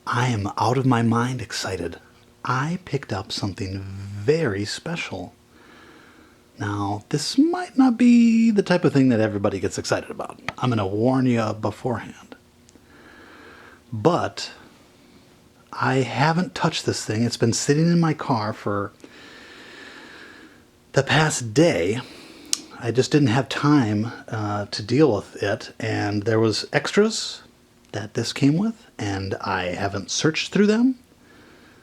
I am out of my mind excited. I picked up something very special. Now, this might not be the type of thing that everybody gets excited about. I'm going to warn you beforehand. But I haven't touched this thing. It's been sitting in my car for the past day. I just didn't have time to deal with it, and there was extras that this came with, and I haven't searched through them.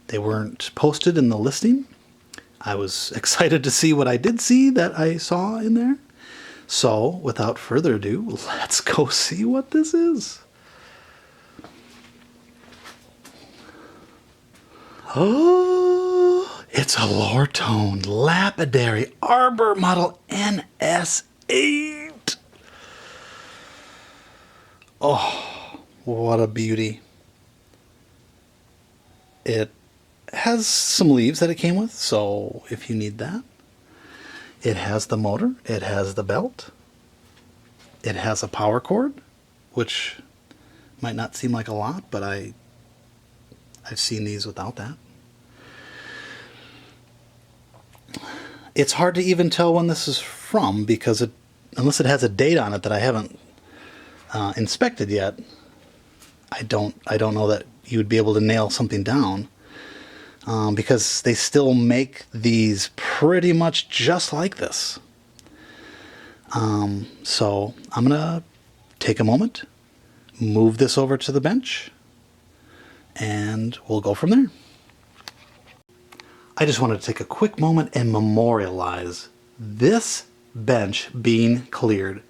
They weren't posted in the listing. I was excited to see what I did see that I saw in there. So, without further ado, let's go see what this is. Oh, it's a Lortone Lapidary Arbor Model NS8. Oh, what a beauty. It has some leaves that it came with, so if you need that. It has the motor, it has the belt, it has a power cord, which might not seem like a lot, but I've seen these without that. It's hard to even tell when this is from because unless it has a date on it that I haven't inspected yet, I don't know that you would be able to nail something down. Because they still make these pretty much just like this. So I'm going to take a moment, move this over to the bench, and we'll go from there. I just wanted to take a quick moment and memorialize this bench being cleared.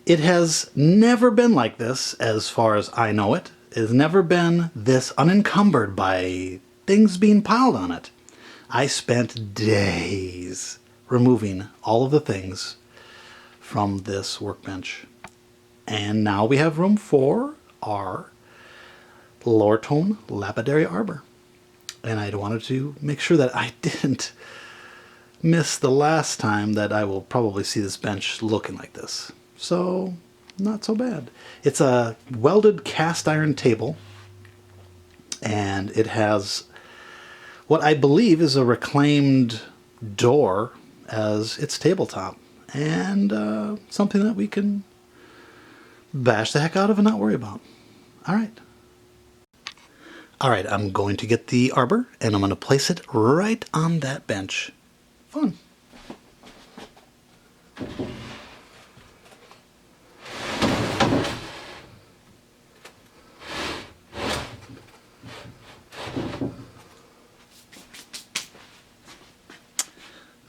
It has never been like this as far as I know it. It has never been this unencumbered by things being piled on it. I spent days removing all of the things from this workbench. And now we have room for our Lortone Lapidary Arbor. And I wanted to make sure that I didn't miss the last time that I will probably see this bench looking like this. So, not so bad. It's a welded cast iron table, and it has what I believe is a reclaimed door as its tabletop, and something that we can bash the heck out of and not worry about. All right, I'm going to get the arbor, and I'm going to place it right on that bench. Fun.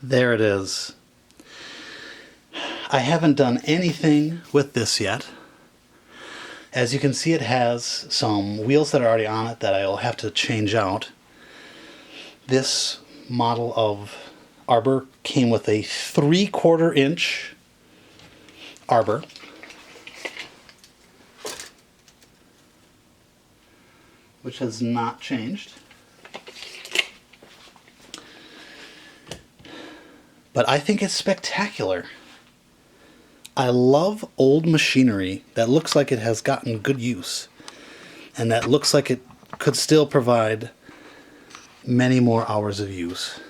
There it is. I haven't done anything with this yet. As you can see, it has some wheels that are already on it that I'll have to change out. This model of arbor came with a 3/4 inch arbor. Which has not changed. But I think it's spectacular. I love old machinery that looks like it has gotten good use, and that looks like it could still provide many more hours of use.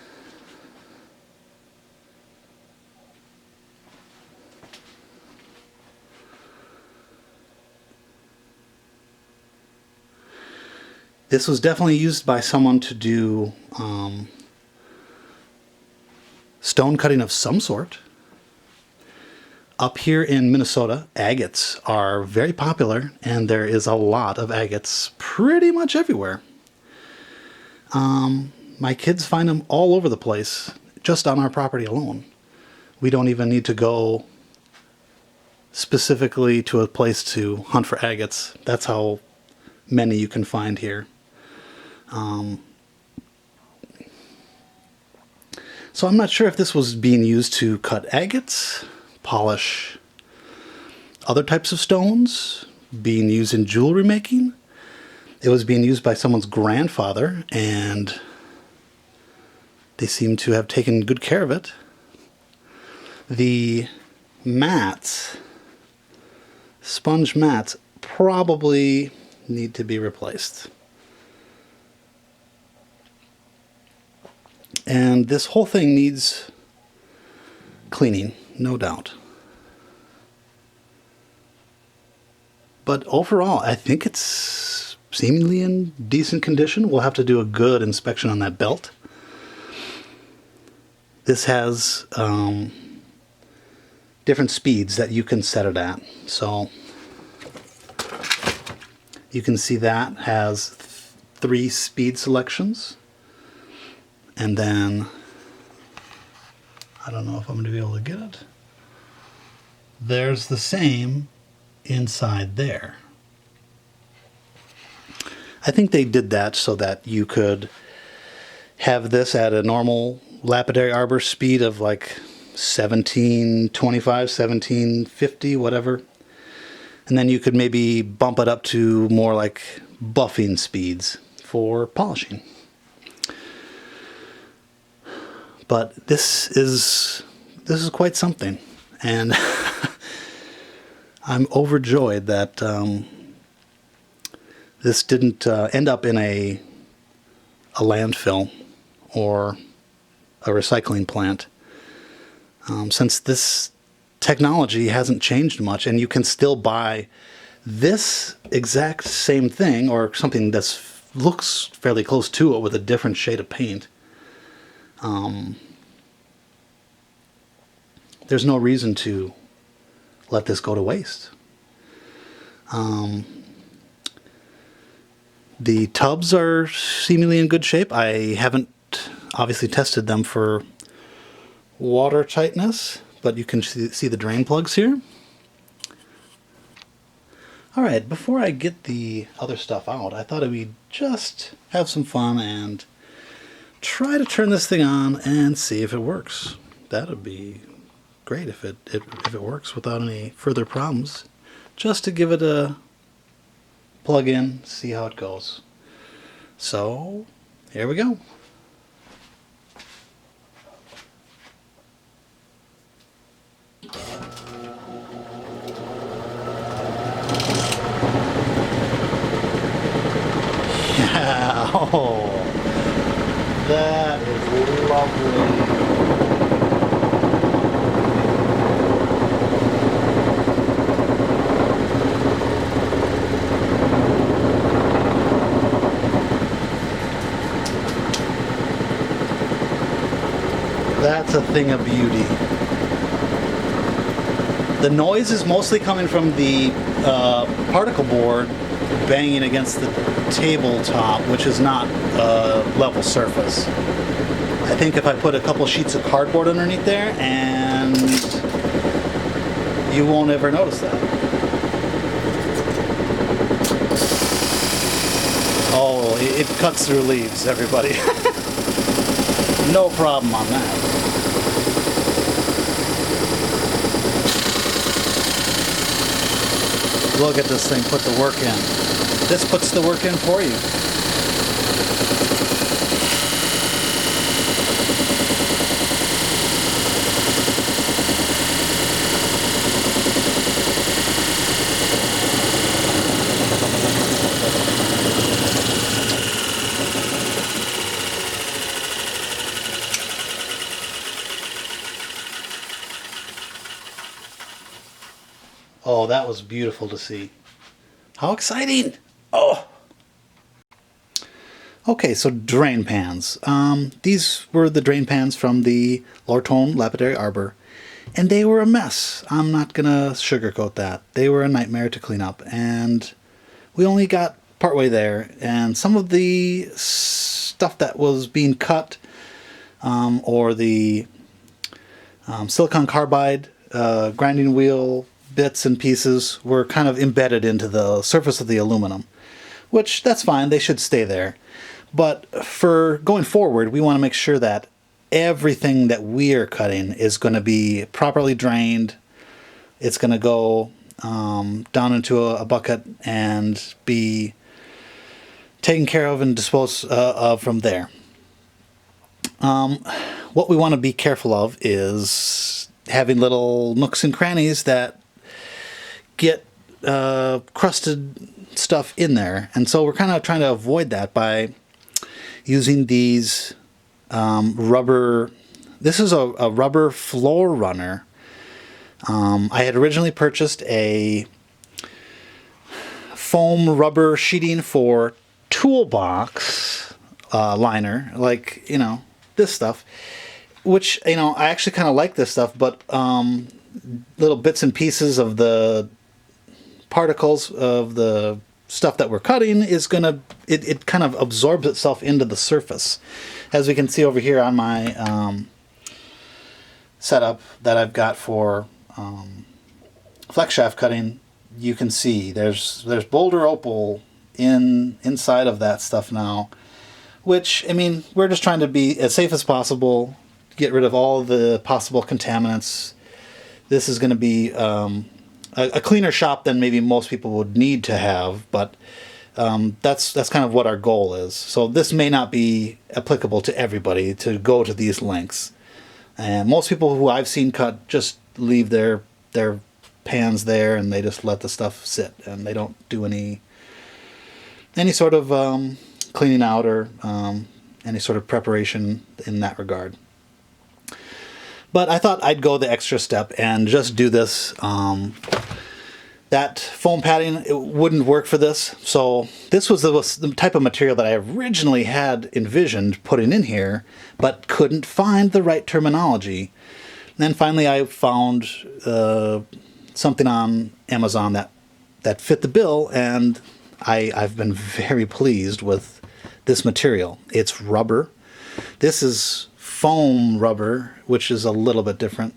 This was definitely used by someone to do stone cutting of some sort. Up here in Minnesota, agates are very popular, and there is a lot of agates pretty much everywhere. My kids find them all over the place, just on our property alone. We don't even need to go specifically to a place to hunt for agates. That's how many you can find here. So I'm not sure if this was being used to cut agates, polish other types of stones, being used in jewelry making. It was being used by someone's grandfather, and they seem to have taken good care of it. The mats, sponge mats, probably need to be replaced. And this whole thing needs cleaning, no doubt. But overall, I think it's seemingly in decent condition. We'll have to do a good inspection on that belt. This has different speeds that you can set it at. So you can see that has 3 speed selections. And then, I don't know if I'm going to be able to get it. There's the same inside there. I think they did that so that you could have this at a normal Lapidary Arbor speed of like 1725, 1750, whatever. And then you could maybe bump it up to more like buffing speeds for polishing. But this is quite something, and I'm overjoyed that this didn't end up in a landfill or a recycling plant, since this technology hasn't changed much, and you can still buy this exact same thing or something that looks fairly close to it with a different shade of paint. There's no reason to let this go to waste. The tubs are seemingly in good shape. I haven't obviously tested them for water tightness, but you can see the drain plugs here. Alright, before I get the other stuff out, I thought we'd just have some fun and try to turn this thing on and see if it works. That would be great if it works without any further problems. Just to give it a plug in, see how it goes. So, here we go. Yeah, oh, that is lovely. That's a thing of beauty. The noise is mostly coming from the particle board banging against the tabletop, which is not a level surface. I think if I put a couple sheets of cardboard underneath there, and you won't ever notice that. Oh, it cuts through leaves, everybody. No problem on that. Look at this thing put the work in. This puts the work in for you. Oh, that was beautiful to see. How exciting! Oh! Okay, so drain pans. These were the drain pans from the Lortone Lapidary Arbor, and they were a mess. I'm not gonna sugarcoat that. They were a nightmare to clean up, and we only got partway there, and some of the stuff that was being cut, or the silicon carbide grinding wheel bits and pieces were kind of embedded into the surface of the aluminum, which that's fine, they should stay there. But for going forward, we want to make sure that everything that we are cutting is going to be properly drained. It's going to go down into a bucket and be taken care of and disposed of from there. What we want to be careful of is having little nooks and crannies that get crusted stuff in there. And so we're kind of trying to avoid that by using these rubber. This is a rubber floor runner. I had originally purchased a foam rubber sheeting for toolbox liner, like, this stuff, which, I actually kind of like this stuff, but little bits and pieces of the particles of the stuff that we're cutting is gonna, it kind of absorbs itself into the surface. As we can see over here on my setup that I've got for flex shaft cutting, you can see there's boulder opal inside of that stuff now, which, we're just trying to be as safe as possible, get rid of all the possible contaminants. This is going to be a cleaner shop than maybe most people would need to have, but that's kind of what our goal is. So this may not be applicable to everybody to go to these lengths. And most people who I've seen cut just leave their pans there and they just let the stuff sit and they don't do any sort of cleaning out or any sort of preparation in that regard. But I thought I'd go the extra step and just do this. That foam padding, it wouldn't work for this. So this was the type of material that I originally had envisioned putting in here, but couldn't find the right terminology. And then finally I found something on Amazon that fit the bill, and I've been very pleased with this material. It's rubber. This is foam rubber, which is a little bit different.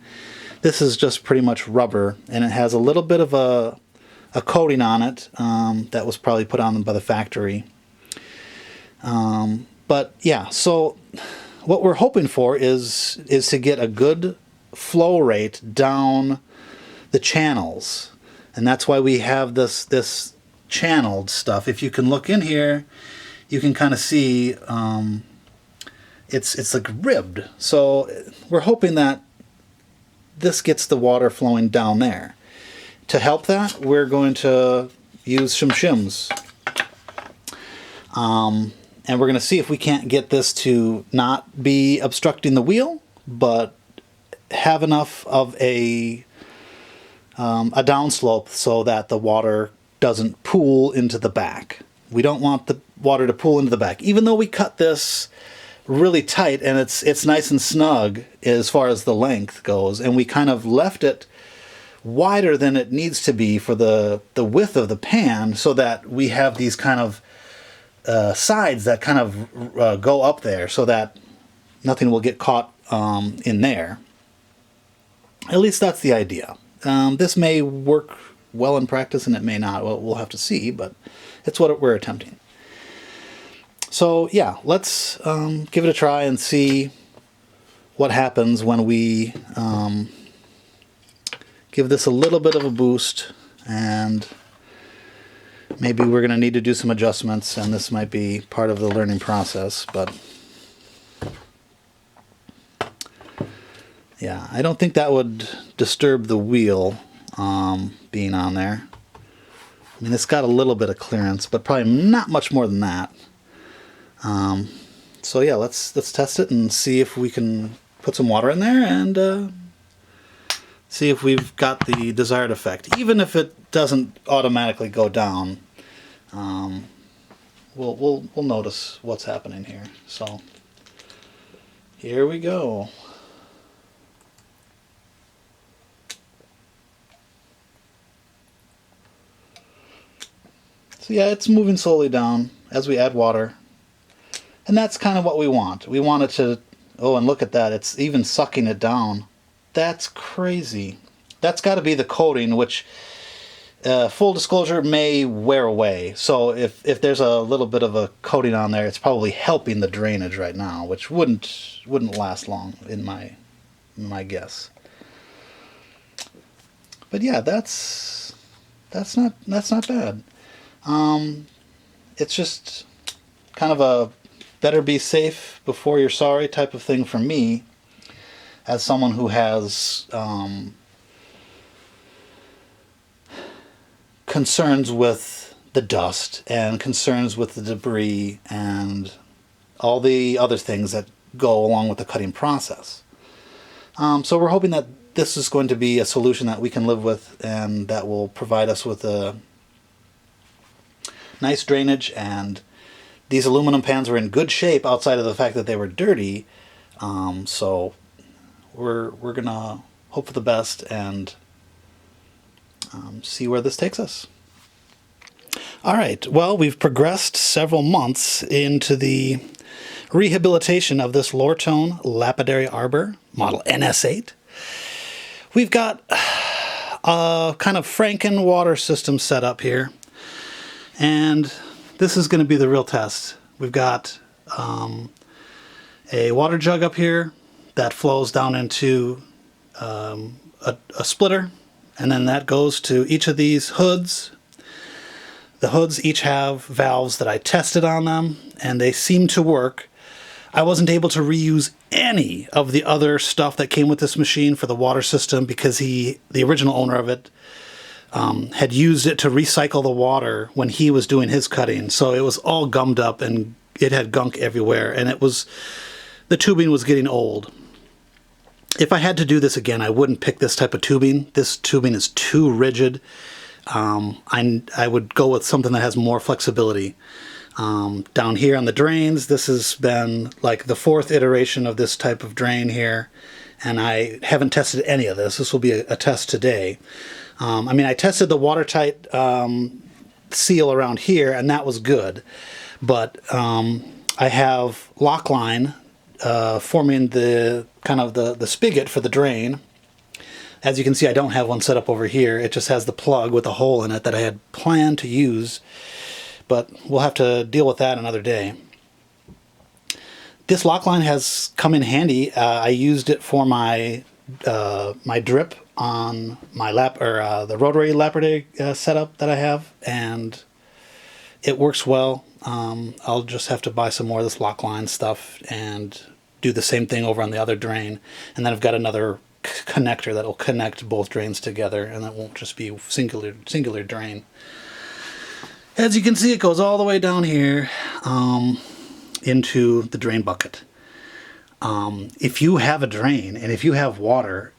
This is just pretty much rubber, and it has a little bit of a coating on it that was probably put on by the factory. But yeah, so what we're hoping for is to get a good flow rate down the channels, and that's why we have this channeled stuff. If you can look in here, you can kind of see it's like ribbed. So we're hoping that this gets the water flowing down there. To help that, we're going to use some shims. And we're going to see if we can't get this to not be obstructing the wheel, but have enough of a downslope so that the water doesn't pool into the back. We don't want the water to pool into the back. Even though we cut this really tight and it's nice and snug as far as the length goes, and we kind of left it wider than it needs to be for the width of the pan, so that we have these kind of sides that kind of go up there so that nothing will get caught in there. At least that's the idea. This may work well in practice and it may not. Well, we'll have to see, but it's what we're attempting. So yeah, let's give it a try and see what happens when we give this a little bit of a boost, and maybe we're going to need to do some adjustments, and this might be part of the learning process, but yeah, I don't think that would disturb the wheel being on there. It's got a little bit of clearance, but probably not much more than that. So yeah, let's test it and see if we can put some water in there and see if we've got the desired effect. Even if it doesn't automatically go down, we'll notice what's happening here. So here we go. So yeah, it's moving slowly down as we add water. And that's kind of what we want. We want it to, oh, and look at that, it's even sucking it down. That's crazy. That's got to be the coating, which, full disclosure, may wear away. So if there's a little bit of a coating on there, it's probably helping the drainage right now, which wouldn't last long in my guess. But yeah, that's not bad. It's just kind of a better be safe before you're sorry type of thing for me, as someone who has concerns with the dust and concerns with the debris and all the other things that go along with the cutting process. So we're hoping that this is going to be a solution that we can live with and that will provide us with a nice drainage. And these aluminum pans were in good shape outside of the fact that they were dirty. So we're gonna hope for the best and see where this takes us. All right, well, we've progressed several months into the rehabilitation of this Lortone Lapidary Arbor, model NS8. We've got a kind of Franken water system set up here, and this is going to be the real test. We've got a water jug up here that flows down into a splitter, and then that goes to each of these hoods. The hoods each have valves that I tested on them, and they seem to work. I wasn't able to reuse any of the other stuff that came with this machine for the water system because the original owner of it, had used it to recycle the water when he was doing his cutting. So it was all gummed up and it had gunk everywhere, and the tubing was getting old. If I had to do this again, I wouldn't pick this type of tubing. This tubing is too rigid. I would go with something that has more flexibility. Down here on the drains, this has been like the 4th iteration of this type of drain here, and I haven't tested any of this. This will be a test today. I tested the watertight seal around here, and that was good, but I have lock line forming the kind of the spigot for the drain. As you can see, I don't have one set up over here. It just has the plug with a hole in it that I had planned to use, but we'll have to deal with that another day. This lock line has come in handy. I used it for my drip on my the rotary Lapidary setup that I have, and it works well. I'll just have to buy some more of this lock line stuff and do the same thing over on the other drain, and then I've got another connector that will connect both drains together, and that won't just be singular drain. As you can see, it goes all the way down here into the drain bucket. If you have a drain and if you have water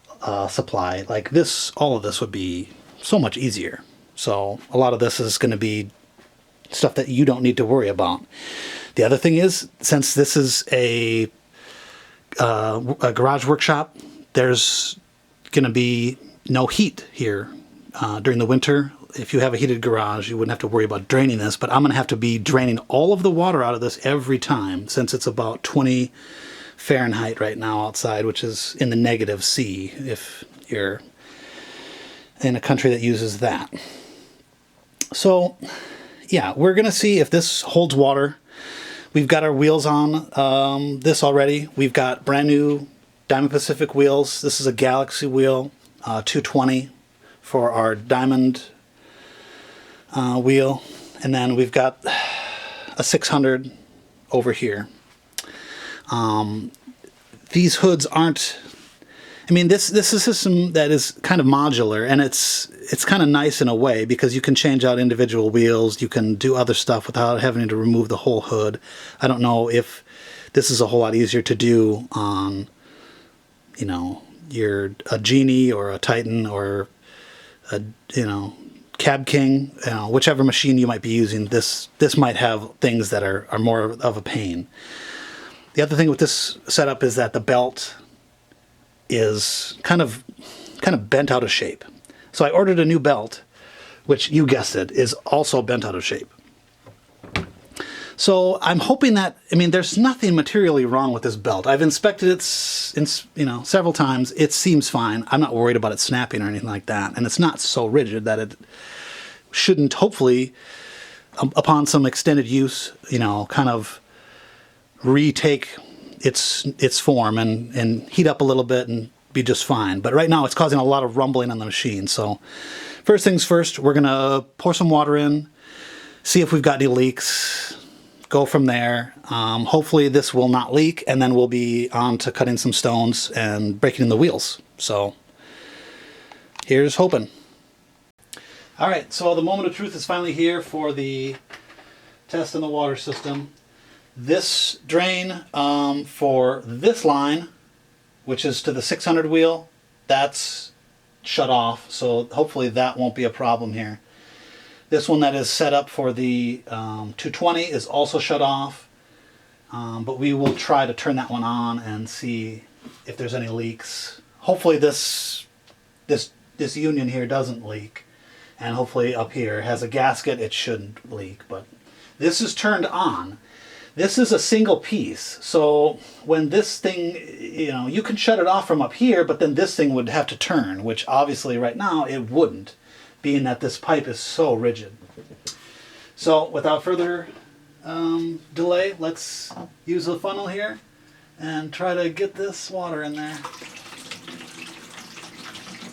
supply like this, all of this would be so much easier. So a lot of this is going to be stuff that you don't need to worry about. The other thing is, since this is a garage workshop, there's going to be no heat here during the winter. If you have a heated garage, you wouldn't have to worry about draining this, but I'm going to have to be draining all of the water out of this every time, since it's about 20 Fahrenheit right now outside, which is in the negative C if you're in a country that uses that. So yeah, we're going to see if this holds water. We've got our wheels on this already. We've got brand new Diamond Pacific wheels. This is a Galaxy wheel, 220 for our Diamond wheel, and then we've got a 600 over here. These hoods aren't, this is a system that is kind of modular, and it's kind of nice in a way because you can change out individual wheels, you can do other stuff without having to remove the whole hood. I don't know if this is a whole lot easier to do on you're a Genie or a Titan or a Cab King, whichever machine you might be using. This might have things that are more of a pain. The other thing with this setup is that the belt is kind of bent out of shape. So I ordered a new belt, which, you guessed it, is also bent out of shape. So I'm hoping that, there's nothing materially wrong with this belt. I've inspected it several times. It seems fine. I'm not worried about it snapping or anything like that. And it's not so rigid that it shouldn't, hopefully, upon some extended use, kind of retake its form and heat up a little bit and be just fine. But right now it's causing a lot of rumbling on the machine. So first things first, we're going to pour some water in, see if we've got any leaks, go from there. Hopefully this will not leak, and then we'll be on to cutting some stones and breaking in the wheels. So here's hoping. All right, so the moment of truth is finally here for the test in the water system. This drain for this line, which is to the 600 wheel, that's shut off, so hopefully that won't be a problem here. This one that is set up for the 220 is also shut off, but we will try to turn that one on and see if there's any leaks. Hopefully this union here doesn't leak. And hopefully up here has a gasket, it shouldn't leak. But this is turned on. This is a single piece. So when this thing, you can shut it off from up here, but then this thing would have to turn, which obviously right now it wouldn't, being that this pipe is so rigid. So without further delay, let's use the funnel here and try to get this water in there.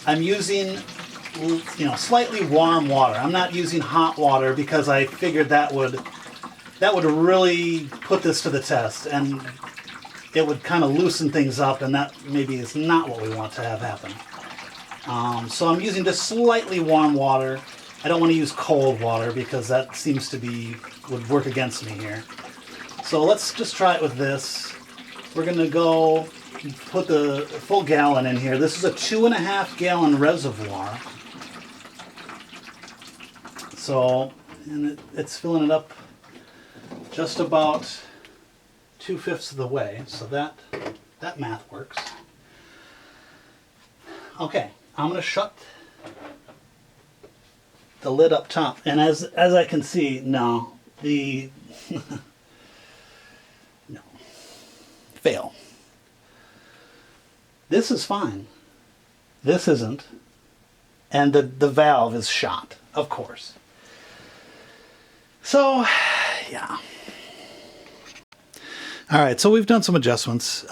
I'm using slightly warm water. I'm not using hot water because I figured that would really put this to the test, and it would kind of loosen things up, and that maybe is not what we want to have happen. So I'm using just slightly warm water. I don't want to use cold water because that seems to would work against me here. So let's just try it with this. We're going to go put the full gallon in here. This is a 2.5 gallon reservoir. So, and it's filling it up just about 2/5 of the way, so that math works. Okay, I'm going to shut the lid up top, and as I can see, no, no, fail. This is fine. This isn't, and the valve is shot, of course. So, yeah. All right, so we've done some adjustments.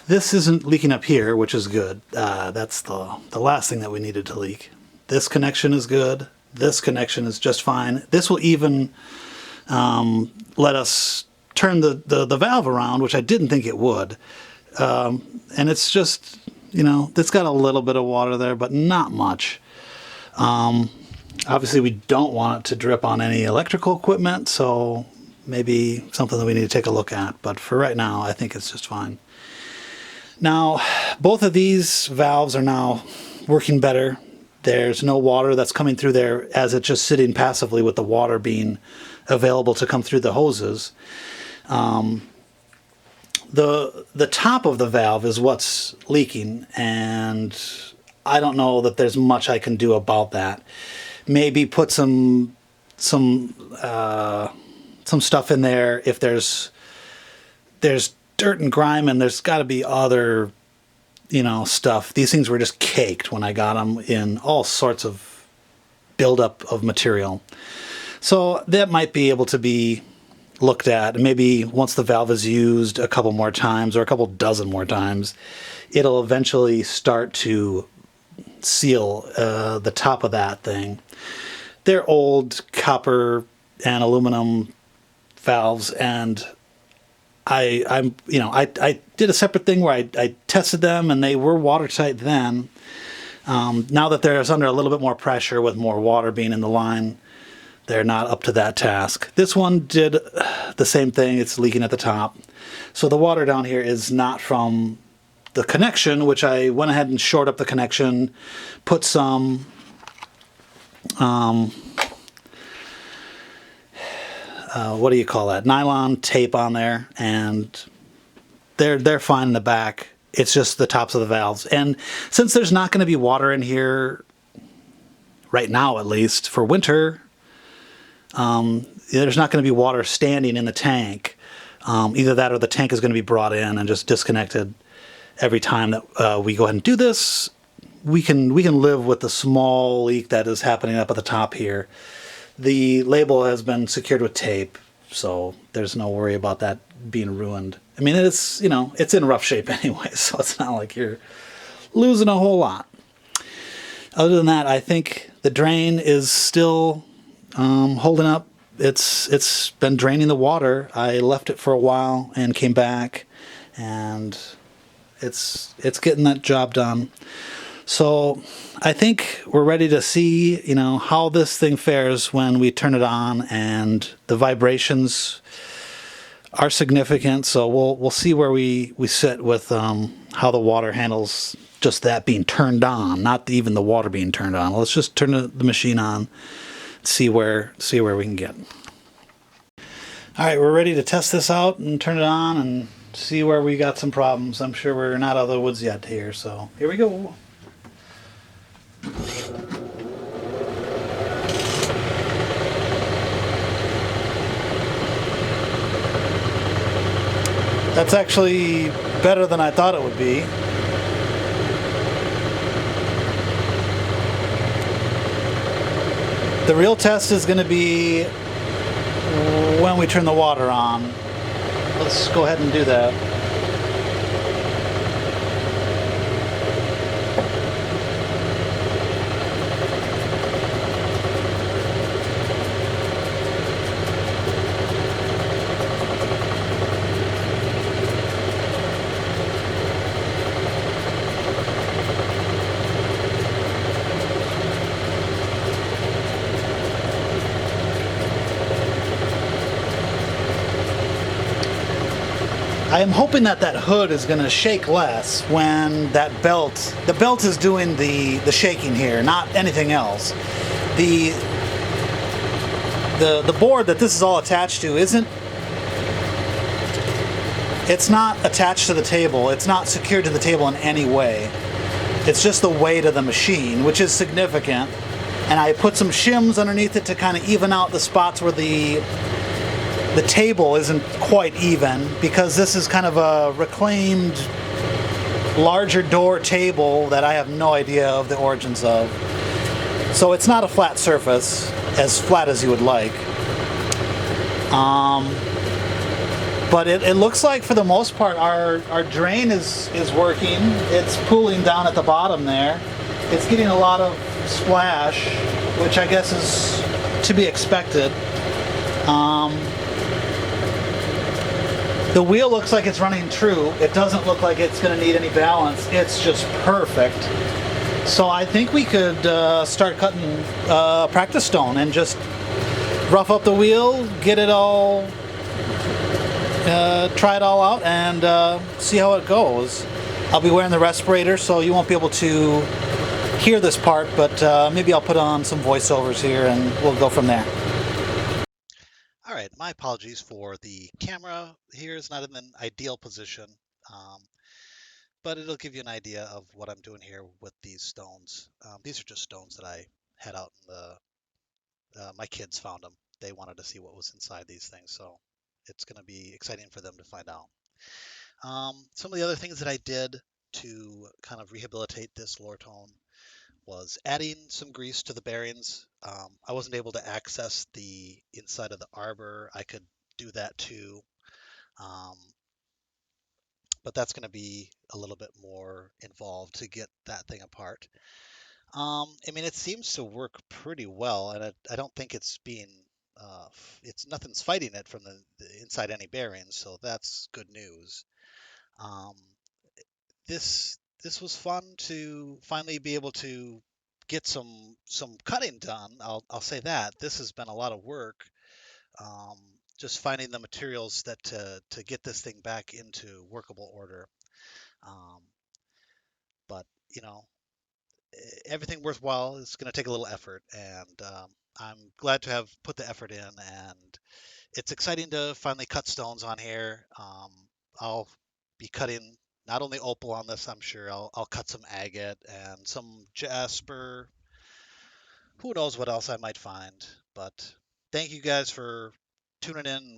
This isn't leaking up here, which is good. That's the last thing that we needed to leak. This connection is good. This connection is just fine. This will even let us turn the valve around, which I didn't think it would. And it's just, it's got a little bit of water there, but not much. Obviously, we don't want it to drip on any electrical equipment, so maybe something that we need to take a look at. But for right now, I think it's just fine. Now, both of these valves are now working better. There's no water that's coming through there as it's just sitting passively with the water being available to come through the hoses. The top of the valve is what's leaking, and I don't know that there's much I can do about that. Maybe put some stuff in there if there's dirt and grime, and there's got to be other stuff. These things were just caked when I got them in all sorts of buildup of material. So that might be able to be looked at, and maybe once the valve is used a couple more times or a couple dozen more times, it'll eventually start to seal the top of that thing. They're old copper and aluminum valves, and I did a separate thing where I tested them, and they were watertight then. Now that they're under a little bit more pressure with more water being in the line, they're not up to that task. This one did the same thing. It's leaking at the top. So the water down here is not from the connection, which I went ahead and shored up the connection, put some what do you call that? Nylon tape on there, and they're fine in the back. It's just the tops of the valves. And since there's not going to be water in here right now, at least for winter, there's not going to be water standing in the tank. Either that or the tank is going to be brought in and just disconnected every time that we go ahead and do this. We can live with the small leak that is happening up at the top here. The label has been secured with tape, so there's no worry about that being ruined. I mean, it's it's in rough shape anyway, so it's not like you're losing a whole lot. Other than that, I think the drain is still holding up. It's been draining the water. I left it for a while and came back, and it's getting that job done. So I think we're ready to see, how this thing fares when we turn it on, and the vibrations are significant. So we'll see where we sit with how the water handles just that being turned on, not even the water being turned on. Let's just turn the machine on, see where we can get. All right, we're ready to test this out and turn it on and see where we got some problems. I'm sure we're not out of the woods yet here, so here we go. That's actually better than I thought it would be. The real test is going to be when we turn the water on. Let's go ahead and do that. I am hoping that hood is going to shake less when the belt is doing the shaking here, not anything else. The board that this is all attached to it's not attached to the table. It's not secured to the table in any way. It's just the weight of the machine, which is significant. And I put some shims underneath it to kind of even out the spots where the table isn't quite even, because this is kind of a reclaimed larger door table that I have no idea of the origins of. So it's not a flat surface, as flat as you would like. But it looks like for the most part our drain is working. It's pooling down at the bottom there. It's getting a lot of splash, which I guess is to be expected. The wheel looks like it's running true. It doesn't look like it's going to need any balance. It's just perfect. So I think we could start cutting practice stone and just rough up the wheel, get it all, try it all out, and see how it goes. I'll be wearing the respirator, so you won't be able to hear this part, but maybe I'll put on some voiceovers here and we'll go from there. All right, my apologies for the camera here is not in an ideal position, um, but it'll give you an idea of what I'm doing here with these stones. These are just stones that I had out in my kids found them. They wanted to see what was inside these things, so it's going to be exciting for them to find out. Some of the other things that I did to kind of rehabilitate this Lortone was adding some grease to the bearings. I wasn't able to access the inside of the arbor. I could do that too, um, but that's going to be a little bit more involved to get that thing apart. I mean, it seems to work pretty well, and I don't think it's being it's nothing's fighting it from the inside any bearings, so that's good news. Um, this was fun to finally be able to get some cutting done. I'll say that this has been a lot of work, um, just finding the materials that to get this thing back into workable order. Um, but you know, everything worthwhile is going to take a little effort, and I'm glad to have put the effort in. And it's exciting to finally cut stones on here. I'll be cutting not only opal on this, I'm sure I'll cut some agate and some jasper. Who knows what else I might find? But thank you guys for tuning in